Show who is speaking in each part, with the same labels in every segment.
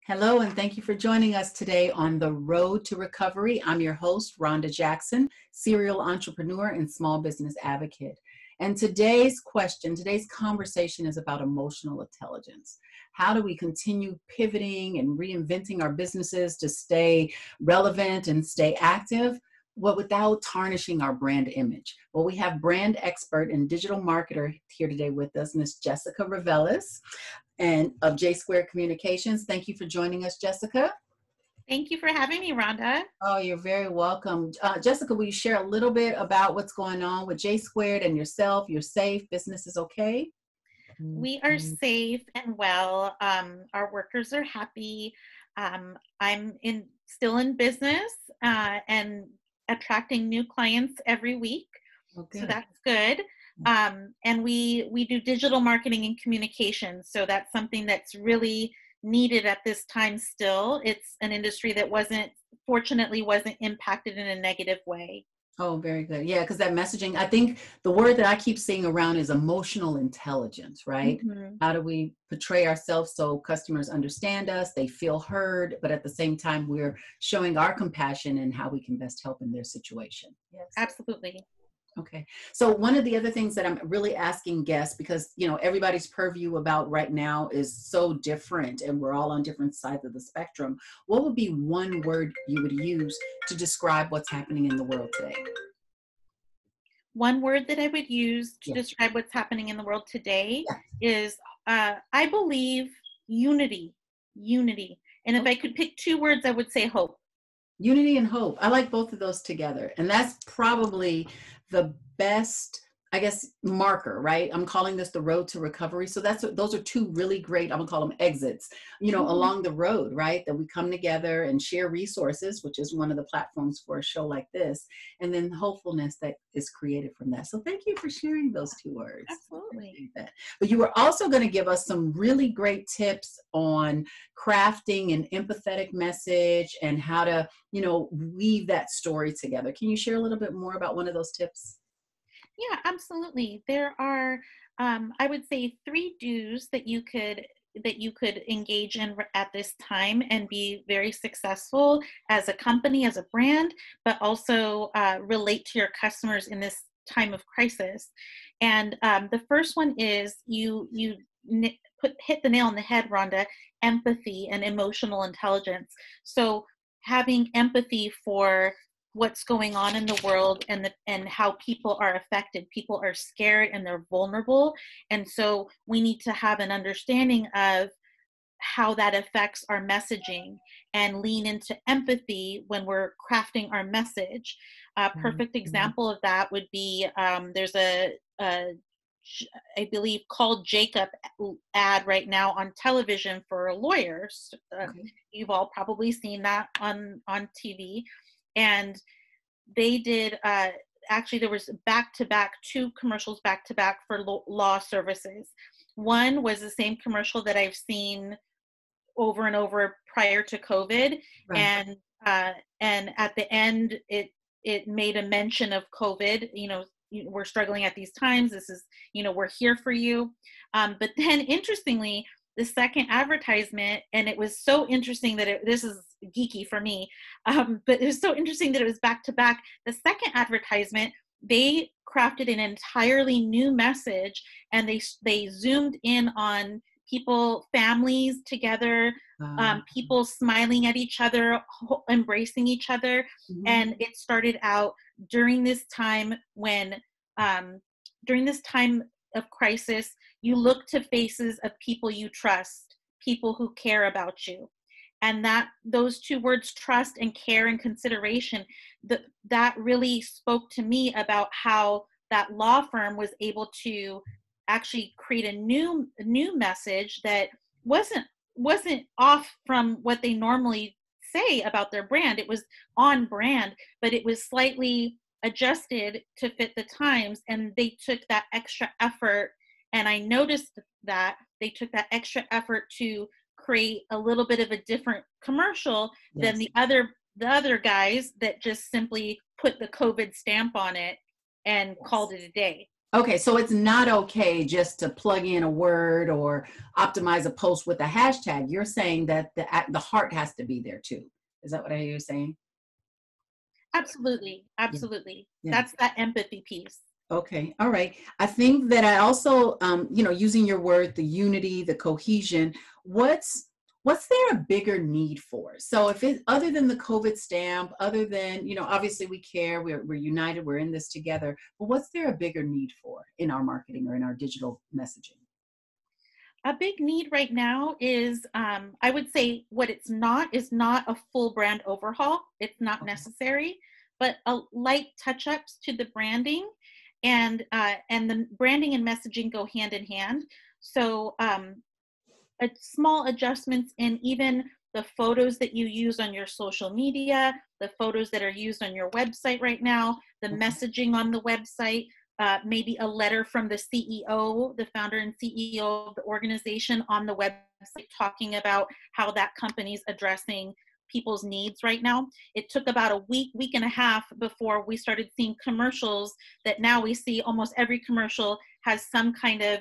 Speaker 1: Hello, and thank you for joining us today on the Road to Recovery. I'm your host, Ronda Jackson, serial entrepreneur and small business advocate. And today's conversation is about emotional intelligence. How do we continue pivoting and reinventing our businesses to stay relevant and stay active? Well, without tarnishing our brand image. Well, we have brand expert and digital marketer here today with us, Miss Jessica Reveles and of J Squared Communications. Thank you for joining us, Jessica.
Speaker 2: Thank you for having me, Rhonda.
Speaker 1: Oh, you're very welcome. Jessica, will you share a little bit about what's going on with J Squared and yourself? You're safe, business is okay?
Speaker 2: We are safe and well. Our workers are happy. I'm still in business and attracting new clients every week. So that's good. And we do digital marketing and communication. So that's something that's really needed at this time still. It's an industry that fortunately wasn't impacted in a negative way.
Speaker 1: Oh, very good. Yeah, because that messaging, I think the word that I keep seeing around is emotional intelligence, right?
Speaker 2: Mm-hmm.
Speaker 1: How do we portray ourselves so customers understand us, they feel heard, but at the same time, we're showing our compassion and how we can best help in their situation.
Speaker 2: Yes. Absolutely.
Speaker 1: Okay. So one of the other things that I'm really asking guests, because, everybody's purview about right now is so different and we're all on different sides of the spectrum. What would be one word you would use to describe what's happening in the world today?
Speaker 2: One word that I would use to describe what's happening in the world today is, I believe, unity. And if I could pick two words, I would say hope.
Speaker 1: Unity and hope. I like both of those together. And that's probably the best, I guess, marker, right? I'm calling this the road to recovery. So those are two really great, I'm gonna call them exits, along the road, right? That we come together and share resources, which is one of the platforms for a show like this. And then hopefulness that is created from that. So thank you for sharing those two words.
Speaker 2: Absolutely.
Speaker 1: But you were also going to give us some really great tips on crafting an empathetic message and how to, weave that story together. Can you share a little bit more about one of those tips?
Speaker 2: Yeah, absolutely. There are, I would say, 3 do's that you could engage in at this time and be very successful as a company, as a brand, but also relate to your customers in this time of crisis. And the first one is you hit the nail on the head, Rhonda: empathy and emotional intelligence. So having empathy for what's going on in the world and how people are affected. People are scared and they're vulnerable. And so we need to have an understanding of how that affects our messaging and lean into empathy when we're crafting our message. A perfect example of that would be there's a I believe called Jacob ad right now on television for lawyers. You've all probably seen that on TV. And they did, actually there was back-to-back 2 commercials back-to-back for law services. One was the same commercial that I've seen over and over prior to COVID. Right. And at the end, it made a mention of COVID. We're struggling at these times. This is, we're here for you. But then interestingly, the second advertisement, and it was so interesting that this is geeky for me, but it was so interesting that it was back to back. The second advertisement, they crafted an entirely new message, and they zoomed in on people, families together, people smiling at each other, embracing each other. Mm-hmm. And it started out during this time of crisis, you look to faces of people you trust, people who care about you. And those 2 words, trust and care and consideration, that really spoke to me about how that law firm was able to actually create a new message that wasn't off from what they normally say about their brand. It was on brand, but it was slightly adjusted to fit the times, and they took that extra effort. And I noticed that they took that extra effort to create a little bit of a different commercial than the other guys that just simply put the COVID stamp on it and called it a day.
Speaker 1: Okay, so it's not okay just to plug in a word or optimize a post with a hashtag. You're saying that the heart has to be there too. Is that what I hear you saying?
Speaker 2: Absolutely,
Speaker 1: Yeah.
Speaker 2: absolutely.
Speaker 1: Yeah.
Speaker 2: That's that empathy piece.
Speaker 1: Okay. All right. I think that I also, using your word, the unity, the cohesion. What's there a bigger need for? So if it other than the COVID stamp, other than obviously we care, we're united, we're in this together. But what's there a bigger need for in our marketing or in our digital messaging?
Speaker 2: A big need right now is, I would say, what it's not is not a full brand overhaul. It's not
Speaker 1: Okay.
Speaker 2: necessary, but a light touch ups to the branding, and the branding and messaging go hand in hand. So small adjustments in even the photos that you use on your social media, the photos that are used on your website right now, the
Speaker 1: Okay.
Speaker 2: messaging on the website, maybe a letter from the CEO, the founder and CEO of the organization on the website talking about how that company's addressing people's needs right now. It took about a week and a half before we started seeing commercials that now we see almost every commercial has some kind of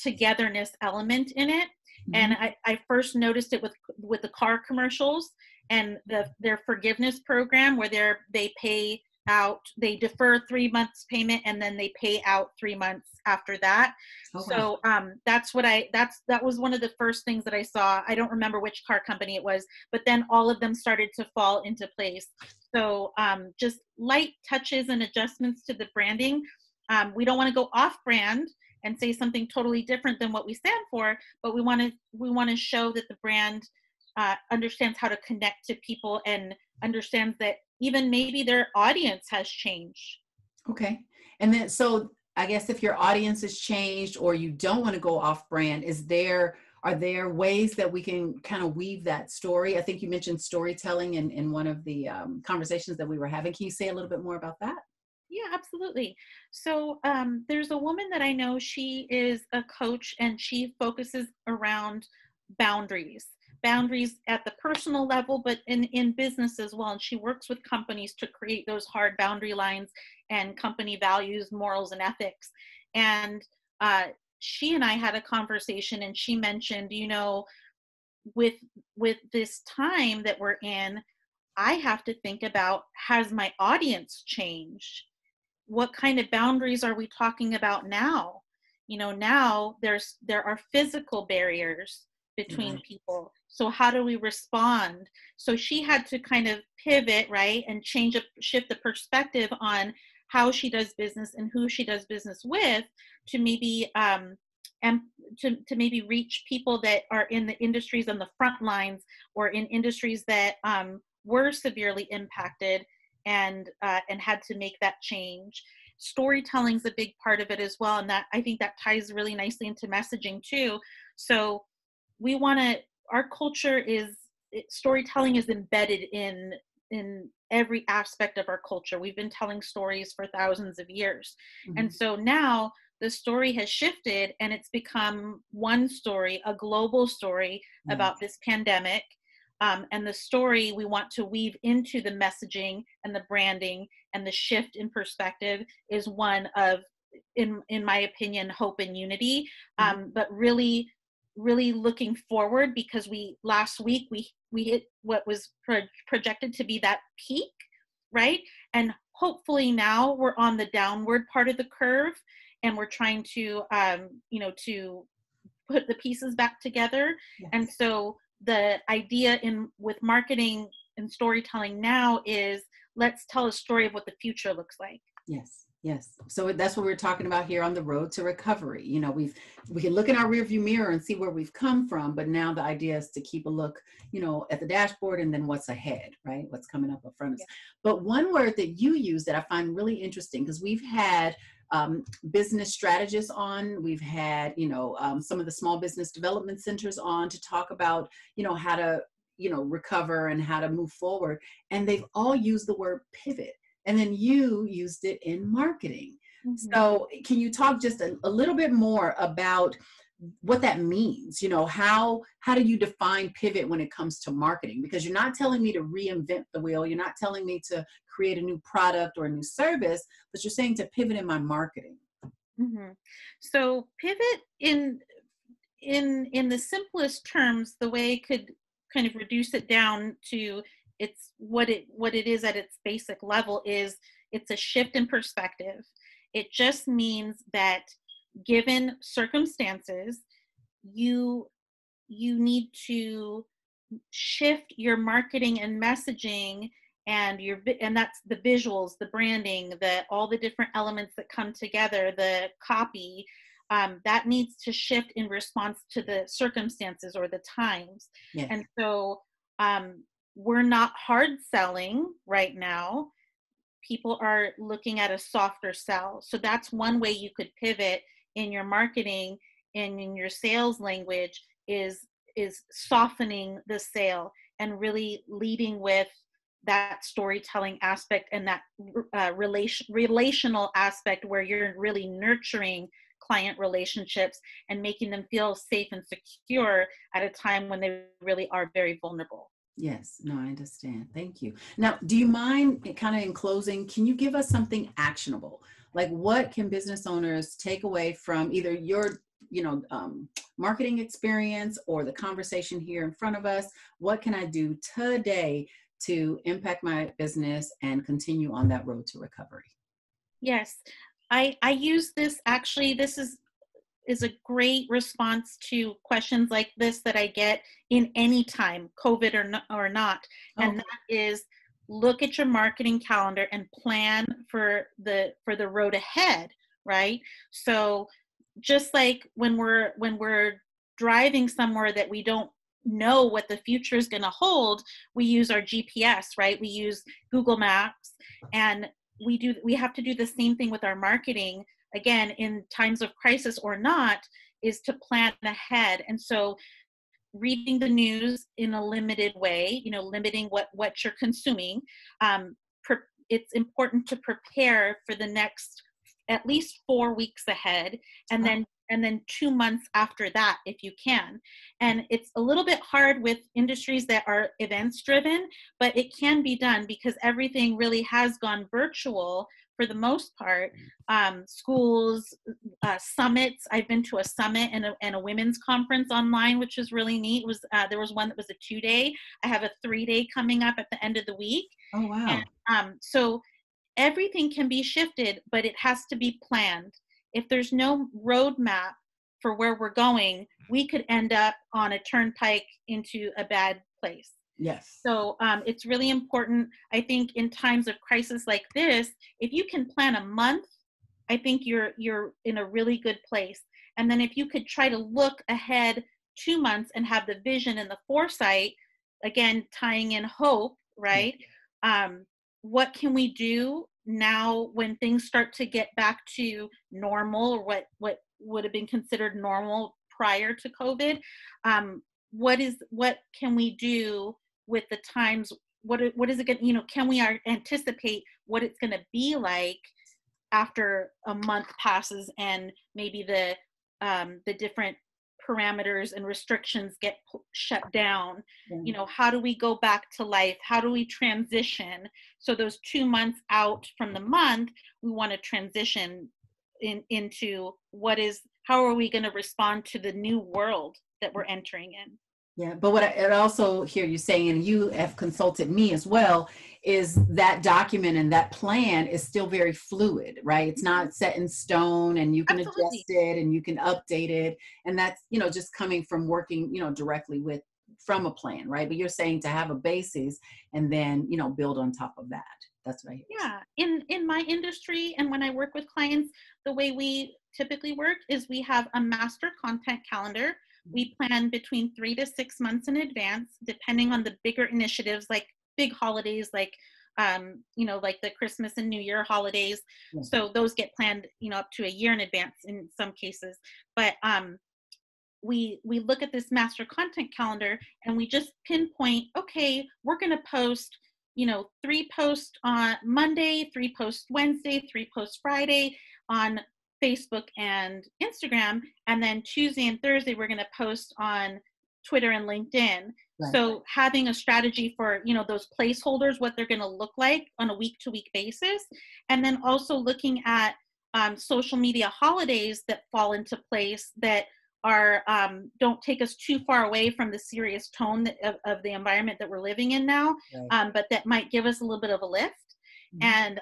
Speaker 2: togetherness element in it. And
Speaker 1: Mhm.
Speaker 2: I first noticed it with the car commercials and their forgiveness program where they pay out, they defer 3 months payment and then they pay out 3 months after that.
Speaker 1: Oh wow.
Speaker 2: So that was one of the first things that I saw. I don't remember which car company it was, but then all of them started to fall into place. So just light touches and adjustments to the branding. We don't want to go off brand and say something totally different than what we stand for, but we want to show that the brand understands how to connect to people and understands that even maybe their audience has changed.
Speaker 1: Okay. And then, so I guess if your audience has changed or you don't want to go off brand, are there ways that we can kind of weave that story? I think you mentioned storytelling in one of the conversations that we were having. Can you say a little bit more about that?
Speaker 2: Yeah, absolutely. So there's a woman that I know. She is a coach and she focuses around boundaries, boundaries at the personal level, but in business as well. And she works with companies to create those hard boundary lines and company values, morals, and ethics. And she and I had a conversation, and she mentioned, with this time that we're in, I have to think about, has my audience changed? What kind of boundaries are we talking about now? Now there are physical barriers between
Speaker 1: Right.
Speaker 2: people. So how do we respond? So she had to kind of pivot, right, and shift the perspective on how she does business and who she does business with to maybe and to maybe reach people that are in the industries on the front lines or in industries that were severely impacted and had to make that change. Storytelling is a big part of it as well, and that I think that ties really nicely into messaging too. So we want to, our culture is, storytelling is embedded in every aspect of our culture. We've been telling stories for thousands of years, and
Speaker 1: Mhm.
Speaker 2: so now the story has shifted and it's become one story, a global story about
Speaker 1: Yes.
Speaker 2: this pandemic. And the story we want to weave into the messaging and the branding and the shift in perspective is one of, in my opinion, hope and unity.
Speaker 1: Mhm.
Speaker 2: But really looking forward, because we last week we hit what was projected to be that peak, right? And hopefully now we're on the downward part of the curve, and we're trying to to put the pieces back together. And
Speaker 1: Yes.
Speaker 2: so the idea in with marketing and storytelling now is, let's tell a story of what the future looks like.
Speaker 1: Yes, yes. So that's what we're talking about here on the road to recovery. We can look in our rearview mirror and see where we've come from, but now the idea is to keep a look, at the dashboard and then what's ahead, right? What's coming up in front of us.
Speaker 2: Yeah.
Speaker 1: But one word that you use that I find really interesting, because we've had business strategists on, we've had, some of the small business development centers on to talk about, how to, recover and how to move forward. And they've all used the word pivot, and then you used it in marketing.
Speaker 2: Mm-hmm.
Speaker 1: So can you talk just a little bit more about what that means? How do you define pivot when it comes to marketing? Because you're not telling me to reinvent the wheel, you're not telling me to create a new product or a new service, but you're saying to pivot in my marketing.
Speaker 2: Mhm. So pivot in the simplest terms, the way I could kind of reduce it down to it's what it is at its basic level is it's a shift in perspective. It just means that given circumstances, you you need to shift your marketing and messaging and and that's the visuals, the branding, the all the different elements that come together, the copy, that needs to shift in response to the circumstances or the times.
Speaker 1: Yes.
Speaker 2: And so we're not hard selling right now. People are looking at a softer sell. So that's one way you could pivot in your marketing and in your sales language is softening the sale and really leading with that storytelling aspect and that relational aspect where you're really nurturing client relationships and making them feel safe and secure at a time when they really are very vulnerable.
Speaker 1: Yes, no, I understand. Thank you. Now, do you mind kind of in closing, can you give us something actionable? Like what can business owners take away from either your, marketing experience or the conversation here in front of us? What can I do today to impact my business and continue on that road to recovery?
Speaker 2: Yes, I use this actually. This is a great response to questions like this that I get in any time, COVID or not. And
Speaker 1: Okay.
Speaker 2: that is look at your marketing calendar and plan for the road ahead, right? So just like when we're driving somewhere that we don't know what the future is going to hold, we use our GPS, right? We use Google Maps, and we have to do the same thing with our marketing, again, in times of crisis or not, is to plan ahead. And so reading the news in a limited way, limiting what you're consuming. It's important to prepare for the next at least 4 weeks ahead, and
Speaker 1: Oh,
Speaker 2: then 2 months after that if you can. And it's a little bit hard with industries that are events driven, but it can be done because everything really has gone virtual for the most part. Schools, summits. I've been to a summit and a women's conference online, which is really neat. There was one that was a 2-day. I have a 3-day coming up at the end of the week.
Speaker 1: oh,
Speaker 2: And
Speaker 1: wow.
Speaker 2: so everything can be shifted, but it has to be planned. If there's no roadmap for where we're going, we could end up on a turnpike into a bad place.
Speaker 1: Yes.
Speaker 2: So it's really important, I think, in times of crisis like this, if you can plan a month, I think you're in a really good place. And then if you could try to look ahead 2 months and have the vision and the foresight, again, tying in hope,
Speaker 1: Yeah.
Speaker 2: right? What can we do now when things start to get back to normal, or what would have been considered normal prior to COVID? What can we do with the times? What is it going? Can we anticipate what it's going to be like after a month passes and maybe the different parameters and restrictions get shut down?
Speaker 1: Yeah.
Speaker 2: How do we go back to life? How do we transition? So those 2 months out from the month, we want to transition into how are we going to respond to the new world that we're entering in?
Speaker 1: Yeah, but what I also hear you saying, and you have consulted me as well, is that document and that plan is still very fluid, right? It's not set in stone and you can
Speaker 2: Absolutely.
Speaker 1: adjust it and you can update it. And that's, just coming from working, directly from a plan, right? But you're saying to have a basis and then, build on top of that. That's what I hear you saying.
Speaker 2: Yeah, in my industry and when I work with clients, the way we typically work is we have a master content calendar. We plan between 3 to 6 months in advance, depending on the bigger initiatives, like big holidays, like the Christmas and New Year holidays.
Speaker 1: Yeah.
Speaker 2: So those get planned, up to a year in advance in some cases. But we look at this master content calendar and we just pinpoint, okay, we're going to post 3 posts on Monday, 3 posts Wednesday, 3 posts Friday on Facebook and Instagram, and then Tuesday and Thursday we're going to post on Twitter and LinkedIn.
Speaker 1: Right.
Speaker 2: So having a strategy for those placeholders, what they're going to look like on a week to week basis, and then also looking at social media holidays that fall into place that are don't take us too far away from the serious tone of the environment that we're living in now,
Speaker 1: Right.
Speaker 2: but that might give us a little bit of a lift.
Speaker 1: Mhm.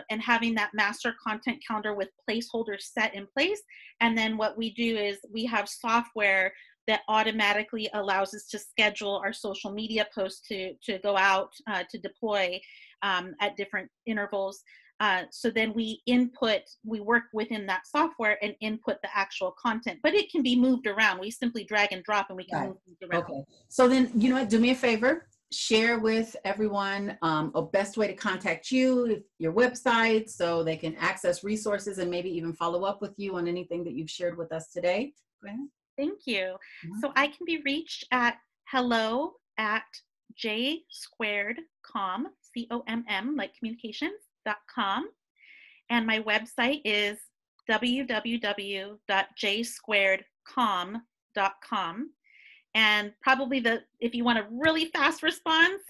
Speaker 2: And having that master content calendar with placeholders set in place. And then what we do is we have software that automatically allows us to schedule our social media posts to go out to deploy at different intervals. So then we work within that software and input the actual content, but it can be moved around. We simply drag and drop and we can
Speaker 1: Right.
Speaker 2: move things around.
Speaker 1: Okay. So then, you know what, do me a favor, share with everyone a best way to contact you, your website, so they can access resources and maybe even follow up with you on anything that you've shared with us today. Go ahead.
Speaker 2: Thank you.
Speaker 1: Mhm.
Speaker 2: So I can be reached at hello@jsquaredcomm, COMM, like communications.com. And my website is www.jsquaredcomm.com. And probably if you want a really fast response,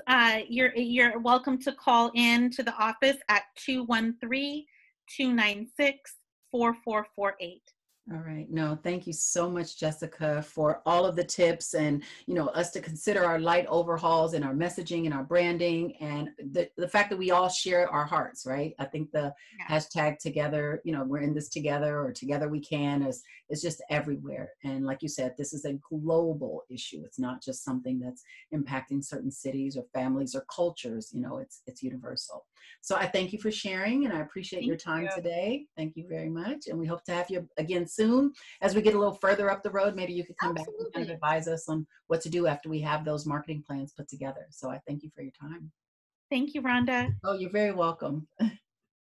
Speaker 2: you're welcome to call in to the office at 213-296-4448.
Speaker 1: All right. No, thank you so much, Jessica, for all of the tips and, you know, us to consider our light overhauls and our messaging and our branding and the fact that we all share our hearts, right? I think the
Speaker 2: Yeah.
Speaker 1: hashtag together, you know, we're in this together or together we can is just everywhere. And like you said, this is a global issue. It's not just something that's impacting certain cities or families or cultures, you know, it's universal. So I thank you for sharing and I appreciate your
Speaker 2: Thank
Speaker 1: time
Speaker 2: you.
Speaker 1: today. Thank you very much. And we hope to have you again soon. As we get a little further up the road, maybe you could come back and kind of
Speaker 2: Absolutely.
Speaker 1: advise us on what to do after we have those marketing plans put together. So I thank you for your time.
Speaker 2: Thank you, Rhonda.
Speaker 1: Oh, you're very welcome.